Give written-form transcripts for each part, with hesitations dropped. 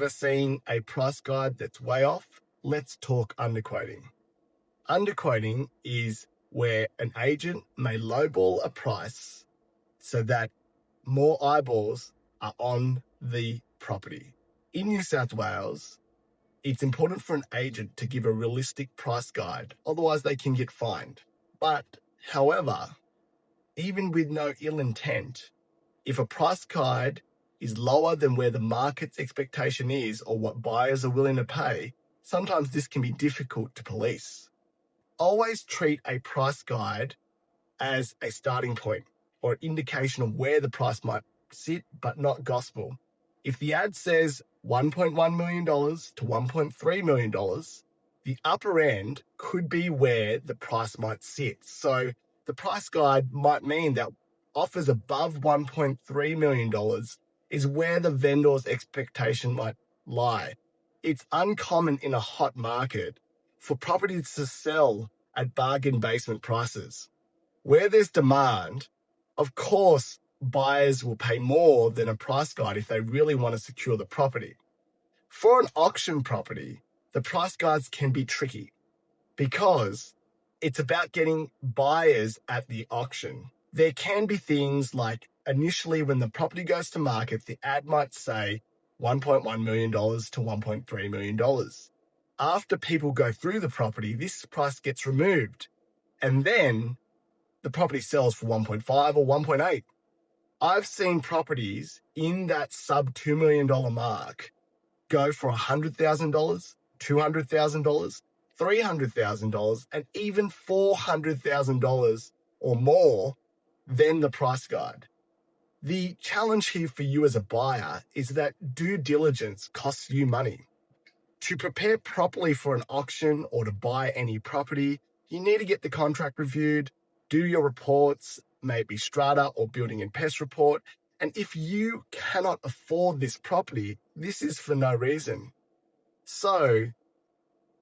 Ever seen a price guide that's way off? Let's talk underquoting. Underquoting is where an agent may lowball a price so that more eyeballs are on the property. In New South Wales, it's important for an agent to give a realistic price guide, otherwise they can get fined. But, however, even with no ill intent, if a price guide is lower than where the market's expectation is or what buyers are willing to pay, sometimes this can be difficult to police. Always treat a price guide as a starting point or indication of where the price might sit, but not gospel. If the ad says $1.1 million to $1.3 million, the upper end could be where the price might sit. So the price guide might mean that offers above $1.3 million is where the vendor's expectation might lie. It's uncommon in a hot market for properties to sell at bargain basement prices. Where there's demand, of course, buyers will pay more than a price guide if they really want to secure the property. For an auction property, the price guides can be tricky because it's about getting buyers at the auction. There can be things like initially when the property goes to market, the ad might say $1.1 million to $1.3 million. After people go through the property, this price gets removed, and then the property sells for 1.5 or 1.8. I've seen properties in that sub $2 million mark go for $100,000, $200,000, $300,000, and even $400,000 or more than the price guide. The challenge here for you as a buyer is that due diligence costs you money. To prepare properly for an auction or to buy any property, you need to get the contract reviewed, do your reports, maybe strata or building and pest report. And if you cannot afford this property, this is for no reason. So,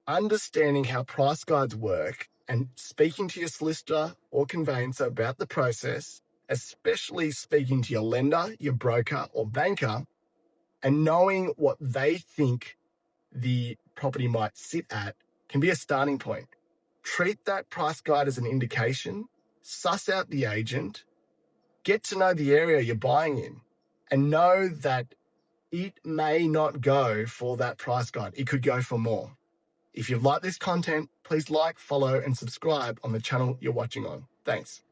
understanding how price guides work and speaking to your solicitor or conveyancer about the process, especially speaking to your lender, your broker or banker, and knowing what they think the property might sit at can be a starting point. Treat that price guide as an indication, suss out the agent, get to know the area you're buying in, and know that it may not go for that price guide. It could go for more. If you've liked this content, please like, follow, and subscribe on the channel you're watching on. Thanks.